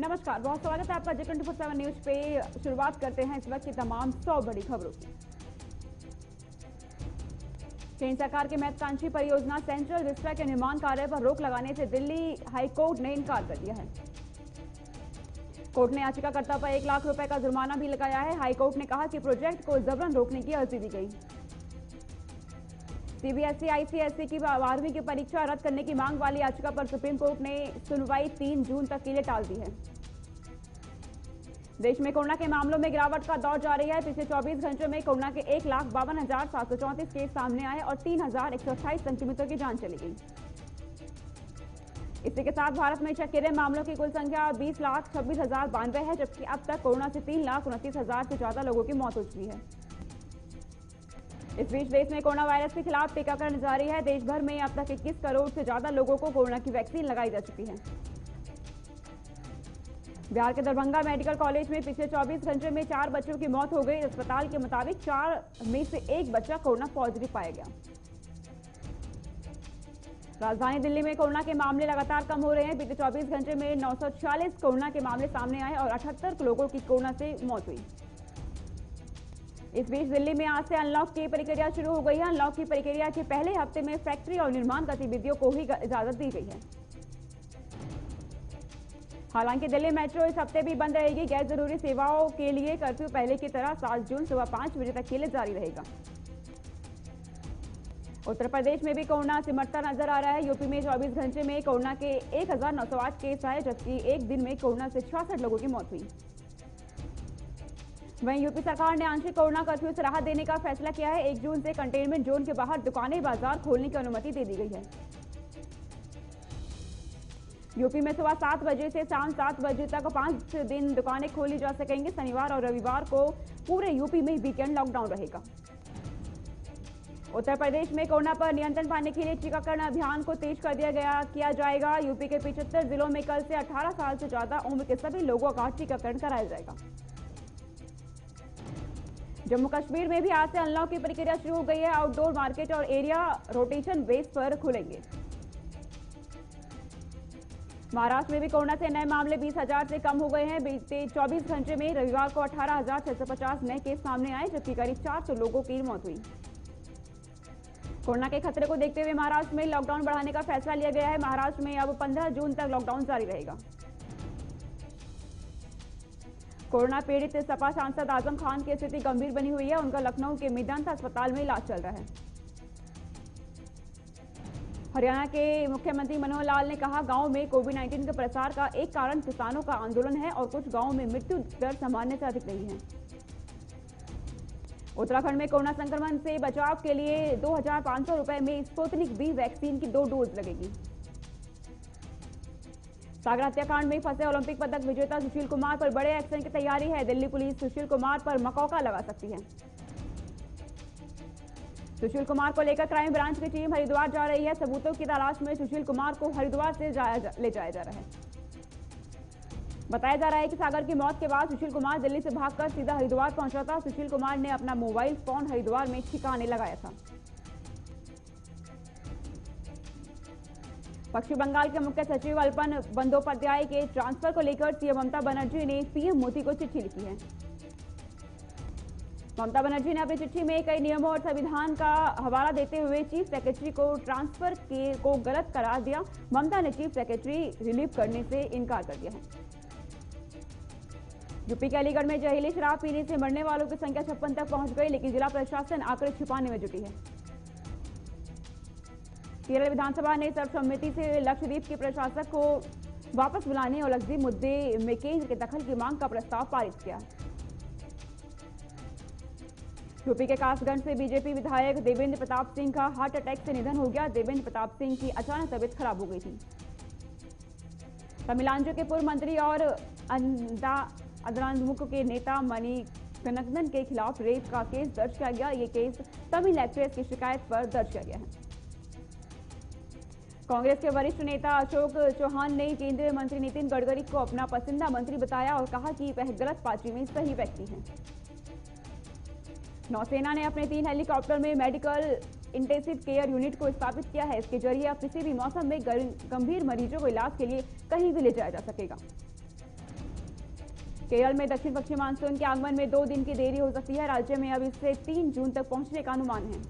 नमस्कार, बहुत स्वागत है आपका J24/7 न्यूज पे। शुरुआत करते हैं इस वक्त की तमाम 100 बड़ी खबरों की। केंद्र सरकार की महत्वाकांक्षी परियोजना सेंट्रल विस्टा के निर्माण कार्य पर रोक लगाने से दिल्ली हाईकोर्ट ने इनकार कर दिया है। कोर्ट ने याचिकाकर्ता पर 1 लाख रुपए का जुर्माना भी लगाया है। हाईकोर्ट ने कहा कि प्रोजेक्ट को जबरन रोकने की अर्जी दी गई। सीबीएसई आईसीएसई की 12वीं की परीक्षा रद्द करने की मांग वाली याचिका पर सुप्रीम कोर्ट ने सुनवाई 3 जून तक के लिए टाल दी है। देश में कोरोना के मामलों में गिरावट का दौर जारी है। पिछले 24 घंटों में कोरोना के 1,52,734 केस सामने आए और 3,128 संक्रमितों की जान चली गई। इसी के साथ भारत में सक्रिय मामलों की कुल संख्या 20,26,092 है, जबकि अब तक कोरोना से 3,29,000 से ज्यादा लोगों की मौत हो चुकी है। इस बीच देश में कोरोना वायरस के खिलाफ टीकाकरण जारी है। देश भर में अब तक 21 करोड़ से ज्यादा लोगों को कोरोना की वैक्सीन लगाई जा चुकी है। बिहार के दरभंगा मेडिकल कॉलेज में पिछले 24 घंटे में 4 बच्चों की मौत हो गई। अस्पताल के मुताबिक 4 में से 1 बच्चा कोरोना पॉजिटिव पाया गया। राजधानी दिल्ली में कोरोना के मामले लगातार कम हो रहे हैं। पिछले 24 घंटे में 946 कोरोना के मामले सामने आए और 78 लोगों की कोरोना से मौत हुई। इस बीच दिल्ली में आज से अनलॉक की प्रक्रिया शुरू हो गई है। अनलॉक की प्रक्रिया के पहले हफ्ते में फैक्ट्री और निर्माण गतिविधियों को ही इजाजत दी गई है। हालांकि दिल्ली मेट्रो इस हफ्ते भी बंद रहेगी। गैर जरूरी सेवाओं के लिए कर्फ्यू पहले की तरह 7 जून सुबह 5 बजे तक के लिए जारी रहेगा। उत्तर प्रदेश में भी कोरोना सिमटता नजर आ रहा है। यूपी में 24 घंटे में कोरोना के 1,908 केस आए, जबकि एक दिन में कोरोना से 66 लोगों की मौत हुई। वहीं यूपी सरकार ने आंशिक कोरोना कर्फ्यू से राहत देने का फैसला किया है। 1 जून से कंटेनमेंट जोन के बाहर दुकानें, बाजार खोलने की अनुमति दे दी गई है। यूपी में सुबह 7 बजे से शाम 7 बजे तक 5 दिन दुकानें खोली जा सकेंगी। शनिवार और रविवार को पूरे यूपी में वीकेंड लॉकडाउन रहेगा। उत्तर प्रदेश में कोरोना पर नियंत्रण पाने के लिए टीकाकरण अभियान को तेज कर किया जाएगा। यूपी के 75 जिलों में कल से 18 साल से ज्यादा उम्र के सभी लोगों का टीकाकरण कराया जाएगा। जम्मू कश्मीर में भी आज से अनलॉक की प्रक्रिया शुरू हो गई है। आउटडोर मार्केट और एरिया रोटेशन बेस पर खुलेंगे। महाराष्ट्र में भी कोरोना से नए मामले 20,000 से कम हो गए हैं। बीते 24 घंटे में रविवार को 18,650 नए केस सामने आए, जबकि करीब 400 लोगों की मौत हुई। कोरोना के खतरे को देखते हुए महाराष्ट्र में लॉकडाउन बढ़ाने का फैसला लिया गया है। महाराष्ट्र में अब 15 जून तक लॉकडाउन जारी रहेगा। कोरोना पीड़ित सपा सांसद आजम खान की स्थिति गंभीर बनी हुई है। उनका लखनऊ के मेदांता अस्पताल में इलाज चल रहा है। हरियाणा के मुख्यमंत्री मनोहर लाल ने कहा, गांव में कोविड-19 के प्रसार का एक कारण किसानों का आंदोलन है और कुछ गांवों में मृत्यु दर सामान्य से अधिक रही है। उत्तराखंड में कोरोना संक्रमण से बचाव के लिए 2,500 रुपए में स्पुतनिक V वैक्सीन की 2 डोज लगेगी। सागर हत्याकांड में फंसे ओलंपिक पदक विजेता सुशील कुमार पर बड़े एक्शन की तैयारी है। दिल्ली पुलिस सुशील कुमार पर मकौका लगा सकती है। सुशील कुमार को लेकर क्राइम ब्रांच की टीम हरिद्वार जा रही है। सबूतों की तलाश में सुशील कुमार को हरिद्वार से ले जाया जा रहा है। बताया जा रहा है कि सागर की मौत के बाद सुशील कुमार दिल्ली से भागकर सीधा हरिद्वार पहुंचा था। सुशील कुमार ने अपना मोबाइल फोन हरिद्वार में ठिकाने लगाया था। पश्चिम बंगाल के मुख्य सचिव अल्पन बंदोपाध्याय के ट्रांसफर को लेकर सीएम ममता बनर्जी ने पीएम मोदी को चिट्ठी लिखी है। ममता बनर्जी ने अपनी चिट्ठी में कई नियमों और संविधान का हवाला देते हुए चीफ सेक्रेटरी को ट्रांसफर को गलत करार दिया। ममता ने चीफ सेक्रेटरी रिलीव करने से इनकार कर दिया है। यूपी के अलीगढ़ में जहरीली शराब पीने से मरने वालों की संख्या 56 तक पहुंच गई, लेकिन जिला प्रशासन आंकड़े छिपाने में जुटी है। केरल विधानसभा ने सर्वसम्मति से लक्षद्वीप के प्रशासक को वापस बुलाने और लक्षद्वीप मुद्दे में केंद्र के दखल की मांग का प्रस्ताव पारित किया। यूपी के कासगंज से बीजेपी विधायक देवेंद्र प्रताप सिंह का हार्ट अटैक से निधन हो गया। देवेंद्र प्रताप सिंह की अचानक तबीयत खराब हो गई थी। तमिलनाडु के पूर्व मंत्री और अदरामुख के नेता मणि कनगन के खिलाफ रेप का केस दर्ज किया गया। ये केस तमिल एक्ट्रेस की शिकायत पर दर्ज किया गया है। कांग्रेस के वरिष्ठ नेता अशोक चौहान ने केंद्रीय मंत्री नितिन गडकरी को अपना पसंदीदा मंत्री बताया और कहा कि वह गलत पार्टी में सही व्यक्ति हैं। नौसेना ने अपने 3 हेलीकॉप्टर में मेडिकल इंटेंसिव केयर यूनिट को स्थापित किया है। इसके जरिए अब किसी भी मौसम में गंभीर मरीजों को इलाज के लिए कहीं भी ले जाया जा सकेगा। केरल में दक्षिण पश्चिम मानसून के आगमन में 2 दिन की देरी हो सकती है। राज्य में अब इससे 3 जून तक पहुंचने का अनुमान है।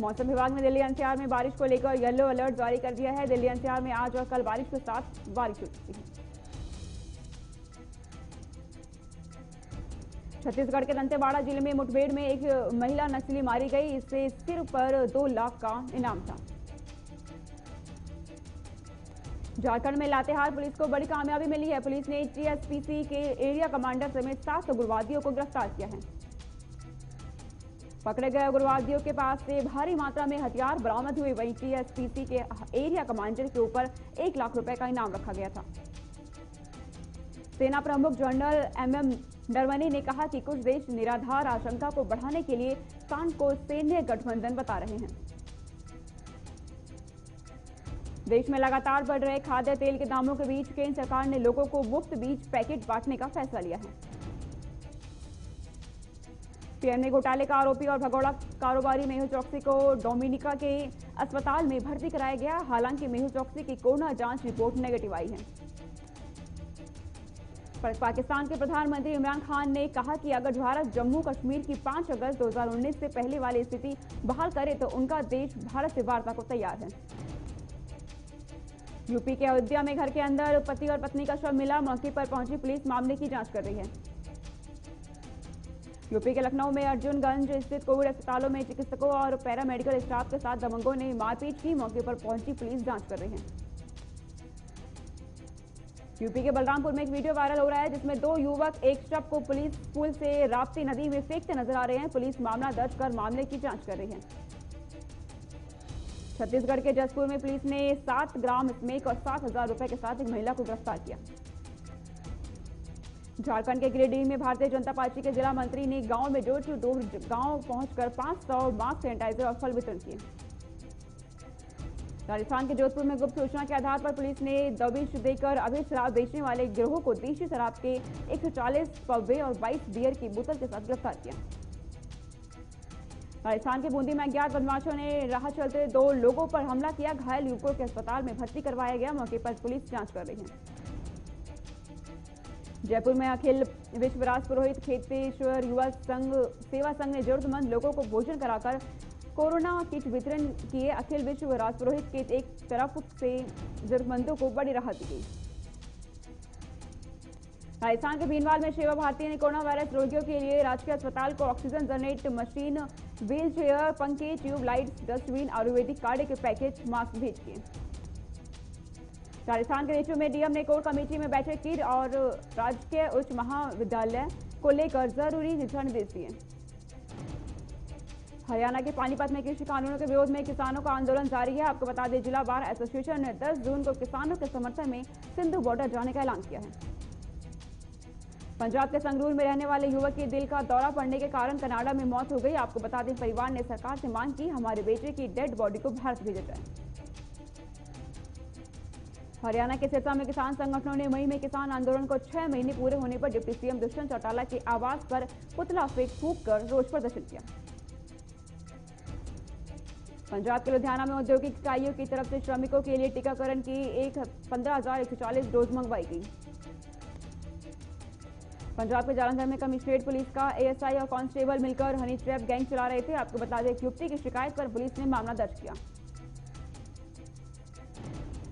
मौसम विभाग ने दिल्ली एनसीआर में बारिश को लेकर येलो अलर्ट जारी कर दिया है। दिल्ली एनसीआर में आज और कल बारिश के साथ बारिश हो सकती है। छत्तीसगढ़ के दंतेवाड़ा जिले में मुठभेड़ में एक महिला नक्सली मारी गई। इससे सिर पर 2 लाख का इनाम था। झारखंड में लातेहार पुलिस को बड़ी कामयाबी मिली है। पुलिस ने टीएसपीसी के एरिया कमांडर समेत 7 उग्रवादियों को गिरफ्तार किया है। पकड़े गए उग्रवादियों के पास से भारी मात्रा में हथियार बरामद हुए। वहीं टीएसपीसी के एरिया कमांडर के ऊपर 1 लाख रुपए का इनाम रखा गया था। सेना प्रमुख जनरल एमएम नरवणे ने कहा कि कुछ देश निराधार आशंका को बढ़ाने के लिए पाकिस्तान को सैन्य गठबंधन बता रहे हैं। देश में लगातार बढ़ रहे खाद्य तेल के दामों के बीच केंद्र सरकार ने लोगों को मुफ्त बीज पैकेट बांटने का फैसला लिया है। पीएमए घोटाले का आरोपी और भगोड़ा कारोबारी मेहुल चौकसी को डोमिनिका के अस्पताल में भर्ती कराया गया। हालांकि मेहुल चौकसी की कोरोना जांच रिपोर्ट नेगेटिव आई है। पाकिस्तान के प्रधानमंत्री इमरान खान ने कहा कि अगर भारत जम्मू कश्मीर की 5 अगस्त 2019 से पहले वाली स्थिति बहाल करे तो उनका देश भारत से वार्ता को तैयार है। यूपी के अयोध्या में घर के अंदर पति और पत्नी का शव मिला। मौके पर पहुंची पुलिस मामले की जांच कर रही है। यूपी के लखनऊ में अर्जुनगंज स्थित कोविड अस्पतालों में चिकित्सकों और पैरामेडिकल स्टाफ के साथ दबंगों ने मारपीट की। मौके पर पहुंची पुलिस जांच कर रही है। यूपी के बलरामपुर में एक वीडियो वायरल हो रहा है जिसमें 2 युवक एक शव को पुलिस पुल से राप्ती नदी में फेंकते नजर आ रहे हैं। पुलिस मामला दर्ज कर मामले की जांच कर रही है। छत्तीसगढ़ के जसपुर में पुलिस ने 7 ग्राम स्मेक और 7,000 रुपए के साथ एक महिला को गिरफ्तार किया। झारखंड के गिरिडीह में भारतीय जनता पार्टी के जिला मंत्री ने गांव में डोर टू डोर गांव पहुंचकर 500 मास्क, सैनिटाइजर और फल वितरण किए। राजस्थान के जोधपुर में गुप्त सूचना के आधार पर पुलिस ने दबिश देकर अवैध शराब बेचने वाले गिरोह को देशी शराब के 140 पब्बे और 22 बियर की बोतल के साथ गिरफ्तार किया। राजस्थान के बूंदी में अज्ञात बदमाशों ने राह चलते 2 लोगों पर हमला किया। घायल युवकों के अस्पताल में भर्ती करवाया गया। मौके पर पुलिस जांच कर रही है। जयपुर में अखिल विश्व राज पुरोहित खेतेश्वर युवा संघ सेवा संघ ने जरूरतमंद लोगों को भोजन कराकर कोरोना किट वितरण किए। अखिल विश्व राज पुरोहित के एक तरफ से जरूरतमंदों को बड़ी राहत दी गई। राजस्थान के भीनमाल में सेवा भारती ने कोरोना वायरस रोगियों के लिए राजकीय अस्पताल को oxygen generate machine, wheelchair, पंखे, tube lights, dustbin, ayurvedic card के पैकेट, मास्क भेज किए। राजस्थान के रेचू में डीएम ने कोर कमेटी में बैठक की और राजकीय उच्च महाविद्यालय को लेकर जरूरी दिशा निर्देश दिए। हरियाणा के पानीपत में कृषि कानूनों के विरोध में किसानों का आंदोलन जारी है। आपको बता दें, जिला बार एसोसिएशन ने 10 जून को किसानों के समर्थन में सिंधु बॉर्डर जाने का ऐलान किया है। पंजाब के संगरूर में रहने वाले युवक की दिल का दौरा पड़ने के कारण कनाडा में मौत हो गई। आपको बता दें, परिवार ने सरकार से मांग की हमारे बेटे की डेड बॉडी को भारत भेजा जाए। हरियाणा के सिरसा में किसान संगठनों ने मई में किसान आंदोलन को 6 महीने पूरे होने पर डिप्टी सीएम दुष्यंत चौटाला के आवास पर पुतला फूंक कर रोष प्रदर्शन किया। पंजाब के लुधियाना में औद्योगिक इकाइयों की तरफ से श्रमिकों के लिए टीकाकरण की 15,140 डोज मंगवाई गई। पंजाब के जालंधर में कमिश्नरेट पुलिस का एएसआई और कांस्टेबल मिलकर हनी ट्रैप गैंग चला रहे थे। आपको बता दें, युवती की शिकायत पर पुलिस ने मामला दर्ज किया।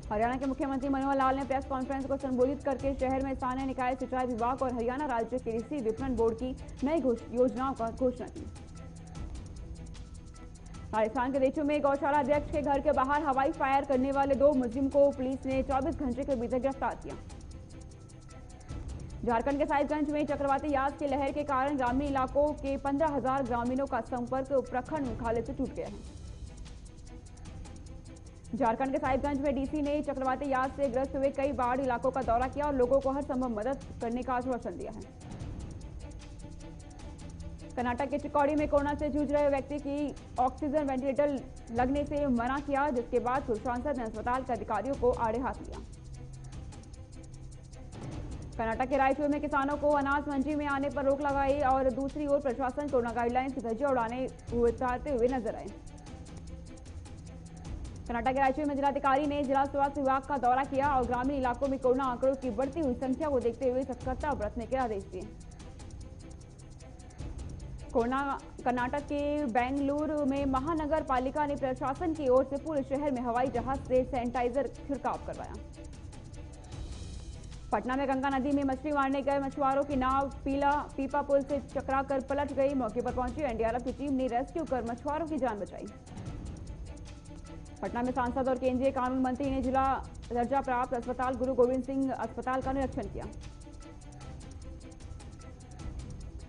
हरियाणा के मुख्यमंत्री मनोहर लाल ने प्रेस कॉन्फ्रेंस को संबोधित करके शहर में स्थानीय निकाय सिंचाई विभाग और हरियाणा राज्य कृषि विपणन बोर्ड की नई योजनाओं का घोषणा की। राजस्थान के रेचू में गौशाला अध्यक्ष के घर के बाहर हवाई फायर करने वाले 2 मुलजिम को पुलिस ने 24 घंटे के भीतर गिरफ्तार किया। झारखंड के साहिबगंज में चक्रवाती यास की लहर के कारण ग्रामीण इलाकों के 15,000 ग्रामीणों का संपर्क प्रखंड मुख्यालय से टूट गया है। झारखंड के साहिबगंज में डीसी ने चक्रवाती यास से ग्रस्त हुए कई बाढ़ इलाकों का दौरा किया और लोगों को हर संभव मदद करने का आश्वासन दिया है। कर्नाटक के चिक्कोड़ी में कोरोना से जूझ रहे व्यक्ति की ऑक्सीजन वेंटिलेटर लगने से मना किया, जिसके बाद सांसद ने अस्पताल के अधिकारियों को आड़े हाथ लिया। कर्नाटक के रायचूर में किसानों को अनाज मंडी में आने पर रोक लगाई और दूसरी ओर प्रशासन कोरोना गाइडलाइंस की धज्जियां उड़ाते हुए नजर आए। कर्नाटक के रायचूर में जिलाधिकारी ने जिला स्वास्थ्य विभाग का दौरा किया और ग्रामीण इलाकों में कोरोना आंकड़ों की बढ़ती हुई संख्या को देखते हुए सतर्कता बरतने के आदेश दिए। कर्नाटक के बेंगलुरु में महानगर पालिका ने प्रशासन की ओर से पूरे शहर में हवाई जहाज से सैनिटाइजर छिड़काव करवाया। पटना में गंगा नदी में मछली मारने गए मछुआरों की नाव पीपा पुल से टकराकर पलट गई। मौके पर पहुंची एनडीआरएफ की टीम ने रेस्क्यू कर मछुआरों की जान बचाई। पटना में सांसद और केंद्रीय कानून मंत्री ने जिला दर्जा प्राप्त अस्पताल गुरु गोविंद सिंह अस्पताल का निरीक्षण किया।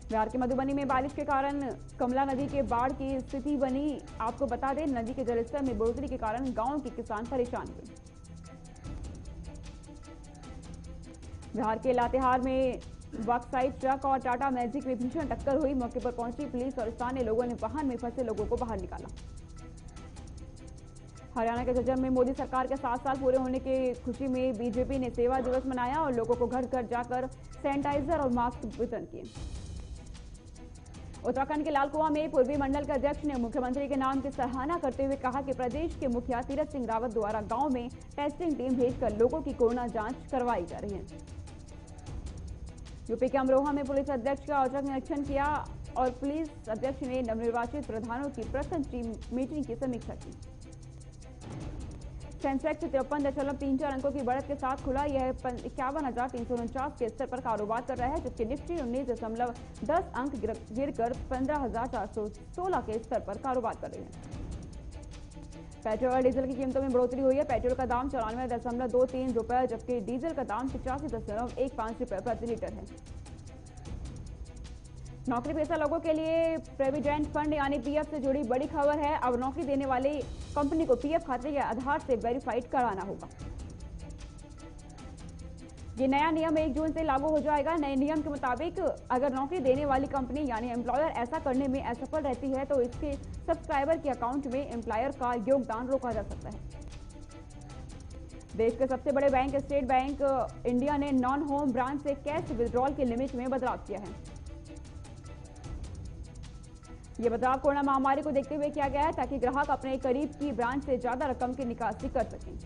बिहार के मधुबनी में बारिश के कारण कमला नदी के बाढ़ की स्थिति बनी। आपको बता दें, नदी के जलस्तर में बढ़ोतरी के कारण गांव के किसान परेशान हुए। बिहार के लातेहार में बॉक्साइट ट्रक और टाटा मैजिक में भीषण टक्कर हुई। मौके पर पहुंची पुलिस और स्थानीय लोगों ने वाहन में फंसे लोगों को बाहर निकाला। हरियाणा के झज्जर में मोदी सरकार के 7 साल पूरे होने की खुशी में बीजेपी ने सेवा दिवस मनाया और लोगों को घर घर जाकर सैनिटाइजर और मास्क वितरण किए। उत्तराखंड के लालकुआं में पूर्वी मंडल के अध्यक्ष ने मुख्यमंत्री के नाम की सराहना करते हुए कहा कि प्रदेश के मुखिया तीरथ सिंह रावत द्वारा गांव में टेस्टिंग टीम भेजकर लोगों की कोरोना जांच करवाई जा रही है। यूपी के अमरोहा में पुलिस अध्यक्ष का औचक निरीक्षण किया और पुलिस अध्यक्ष ने नवनिर्वाचित प्रधानों की प्रथम टीम मीटिंग की समीक्षा की। सेंसेक्स 53.34 अंकों की बढ़त के साथ खुला। यह 51,349 के स्तर पर कारोबार कर रहा है, जबकि निफ्टी 19.10 अंक गिरकर 15,416 के स्तर पर कारोबार कर रही है। पेट्रोल और डीजल की कीमतों में बढ़ोतरी हुई है। पेट्रोल का दाम 94.23 रुपए जबकि डीजल का दाम 85.15 रुपए प्रति लीटर है। नौकरी पेशा लोगों के लिए प्रोविडेंट फंड यानी पीएफ से जुड़ी बड़ी खबर है। अब नौकरी देने वाली कंपनी को पीएफ खाते के आधार से वेरीफाइड कराना होगा। ये नया नियम 1 जून से लागू हो जाएगा। नए नियम के मुताबिक अगर नौकरी देने वाली कंपनी यानी एम्प्लॉयर ऐसा करने में असफल रहती है तो इसके सब्सक्राइबर के अकाउंट में एम्प्लॉयर का योगदान रोका जा सकता है। देश के सबसे बड़े बैंक स्टेट बैंक इंडिया ने नॉन होम ब्रांच से कैश विड्रॉल की लिमिट में बदलाव किया है। ये बदलाव कोरोना महामारी को देखते हुए किया गया है ताकि ग्राहक अपने करीब की ब्रांच से ज्यादा रकम की निकासी कर सकें।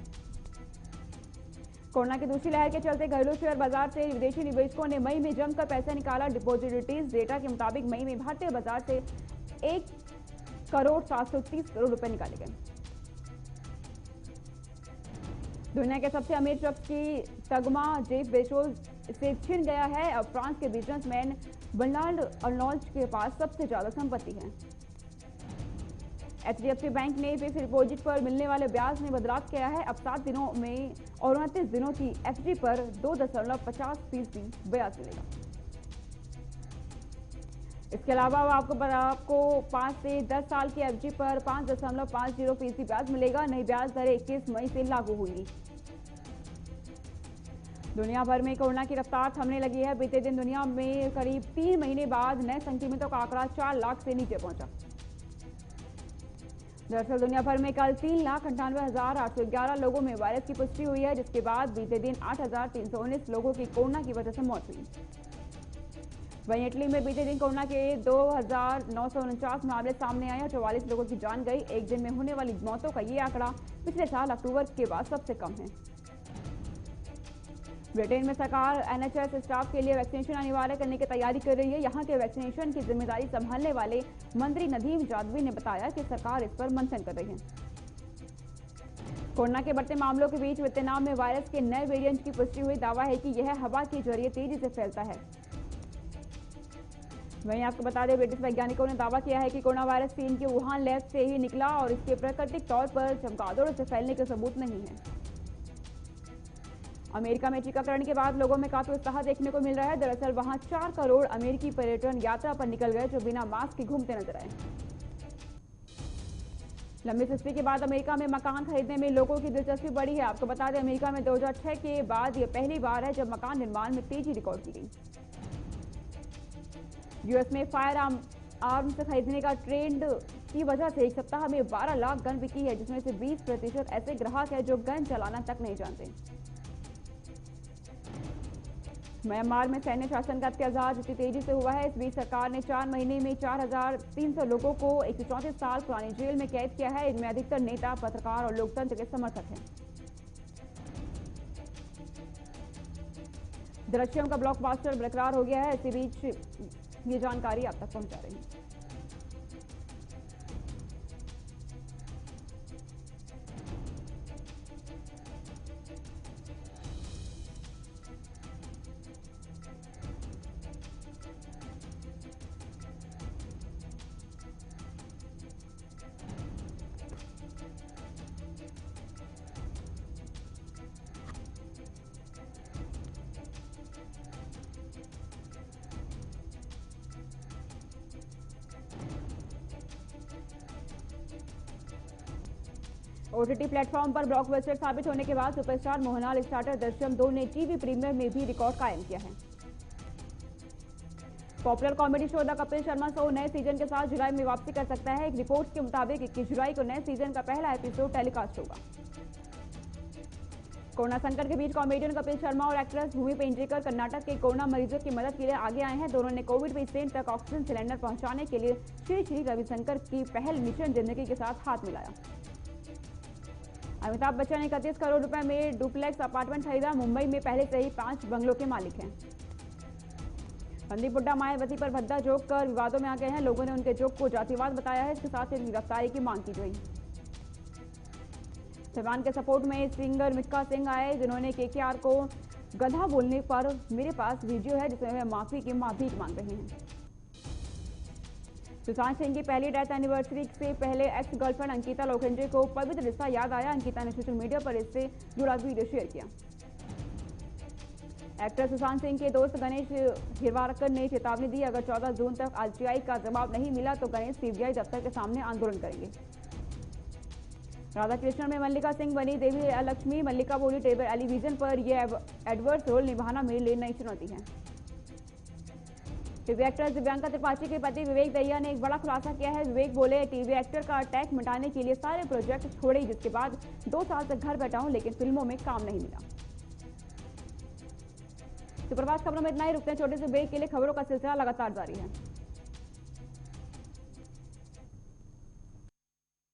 कोरोना की दूसरी लहर के चलते घरेलू शेयर बाजार से विदेशी निवेशकों ने मई में जमकर पैसा निकाला। डिपॉजिटरीज डेटा के मुताबिक मई में भारतीय बाजार से 1,730 करोड़ रुपए निकाले गए। दुनिया के सबसे अमीर शख्स की तगमा जेफ बेजोस से छिन गया है। अब फ्रांस के बिजनेसमैन बर्नार्ड अर्नोल्ट के पास सबसे ज्यादा संपत्ति है। एचडीएफसी बैंक ने फिक्स डिपॉजिट पर मिलने वाले ब्याज में बदलाव किया है। अब 7 दिनों में और 29 दिनों की एफडी पर 2.50% ब्याज मिलेगा। इसके अलावा आपको 5 से 10 साल की एफडी पर 5.50% ब्याज मिलेगा। नई ब्याज दरें 21 मई से लागू हुई। दुनिया भर में कोरोना की रफ्तार थमने लगी है। बीते दिन दुनिया में करीब 3 महीने बाद नए संक्रमितों का आंकड़ा 4 लाख से नीचे पहुंचा। दरअसल दुनिया भर में कल 3,98,811 लोगों में वायरस की पुष्टि हुई है, जिसके बाद बीते दिन 8,319 लोगों की कोरोना की वजह से मौत हुई। वहीं इटली में बीते दिन कोरोना के 2,949 मामले सामने आए और 44 लोगों की जान गई। एक दिन में होने वाली मौतों का ये आंकड़ा पिछले साल अक्टूबर के बाद सबसे कम है। ब्रिटेन में सरकार एनएचएस स्टाफ के लिए वैक्सीनेशन अनिवार्य करने की तैयारी कर रही है। यहां के वैक्सीनेशन की जिम्मेदारी संभालने वाले मंत्री नदीम जादवी ने बताया कि सरकार इस पर मंथन कर रही है। कोरोना के बढ़ते मामलों के बीच वियतनाम में वायरस के नए वेरिएंट की पुष्टि हुई। दावा है कि यह हवा के जरिए तेजी से फैलता है। वहीं आपको बता दें, ब्रिटिश वैज्ञानिकों ने दावा किया है कि कोरोना वायरस चीन के वुहान लैब से ही निकला और इसके प्राकृतिक तौर पर चमगादड़ों से फैलने के सबूत नहीं है। अमेरिका में टीकाकरण के बाद लोगों में काफी उत्साह देखने को मिल रहा है। दरअसल वहां 4 करोड़ अमेरिकी पर्यटन यात्रा पर निकल गए जो बिना मास्क के घूमते नजर आए। लंबी सुस्ती के बाद अमेरिका में मकान खरीदने में लोगों की दिलचस्पी बढ़ी है। आपको बता दें, अमेरिका में 2006 के बाद यह पहली बार है जब मकान निर्माण में तेजी रिकॉर्ड की गई। यूएस में फायर आर्म्स खरीदने का ट्रेंड की वजह से एक सप्ताह में 12 लाख गन बिकी है, जिसमें से 20% ऐसे ग्राहक हैं जो गन चलाना तक नहीं जानते। म्यांमार में सैन्य शासन का अत्याचार जितनी तेजी से हुआ है, इस बीच सरकार ने 4 महीने में 4,300 लोगों को 134 साल पुरानी जेल में कैद किया है। इनमें अधिकतर नेता, पत्रकार और लोकतंत्र के समर्थक हैं। दृश्यम का ब्लॉकबस्टर बरकरार हो गया है। इसी बीच ये जानकारी आप तक पहुंचा रही है। ओटीटी प्लेटफॉर्म पर ब्लॉकबस्टर साबित होने के बाद सुपरस्टार मोहनलाल स्टार्टर दृश्यम 2 ने टीवी प्रीमियर में भी रिकॉर्ड कायम किया है। Popular comedy show the Kapil Sharma show नए सीजन के साथ जुलाई में वापसी कर सकता है। एक रिपोर्ट के मुताबिक 21 जुलाई को नए सीजन का पहला एपिसोड टेलीकास्ट होगा। कोरोना संकट के बीच कॉमेडियन कपिल शर्मा और एक्ट्रेस भूमि पेंड्रेकर कर्नाटक के कोरोना मरीजों की मदद के लिए आगे आए हैं। दोनों ने कोविड पेशेंट तक ऑक्सीजन सिलेंडर पहुंचाने के लिए श्री श्री रविशंकर की पहल मिशन जिंदगी के साथ हाथ मिलाया। अमिताभ बच्चन 31 करोड़ रुपए में डुप्लेक्स अपार्टमेंट खरीदा। मुंबई में पहले से ही 5 बंगलों के मालिक हैं। संदीप हुड्डा मायावती पर भद्दा जोक कर विवादों में आ गए हैं। लोगों ने उनके जोक को जातिवाद बताया है। इसके साथ ही गिरफ्तारी की मांग की गई। सलमान के सपोर्ट में सिंगर मिक्का सिंह आए, जिन्होंने केकेआर को गधा बोलने पर मेरे पास वीडियो है जिसमें वे माफी की भीख मांग रहे हैं। सुशांत सिंह की पहली डेथ एनिवर्सरी से पहले एक्स गर्लफ्रेंड अंकिता लोखंडे को पवित्र रिश्ता याद आया। अंकिता ने सोशल मीडिया पर इससे जुड़ा वीडियो शेयर किया। एक्टर सुशांत सिंह के दोस्त गणेश हिरवारकर ने चेतावनी दी, अगर 14 जून तक आरटीआई का जवाब नहीं मिला तो गणेश सीबीआई दफ्तर के सामने आंदोलन करेंगे। राधा कृष्ण में मल्लिका सिंह बनी देवी लक्ष्मी। मल्लिका बोली, टेलीविजन पर यह एडवर्स रोल निभाना मेरे लिए नई चुनौती है। टीवी एक्टर दिव्यांका त्रिपाठी के पति विवेक दहिया ने एक बड़ा खुलासा किया है। विवेक बोले, टीवी एक्टर का अटैक मिटाने के लिए सारे प्रोजेक्ट छोड़े, जिसके बाद 2 साल तक घर बैठा हूं लेकिन फिल्मों में काम नहीं मिला। सुप्रभात खबरों में इतना ही। रुकते हैं छोटे से ब्रेक के लिए। खबरों का सिलसिला लगातार जारी है।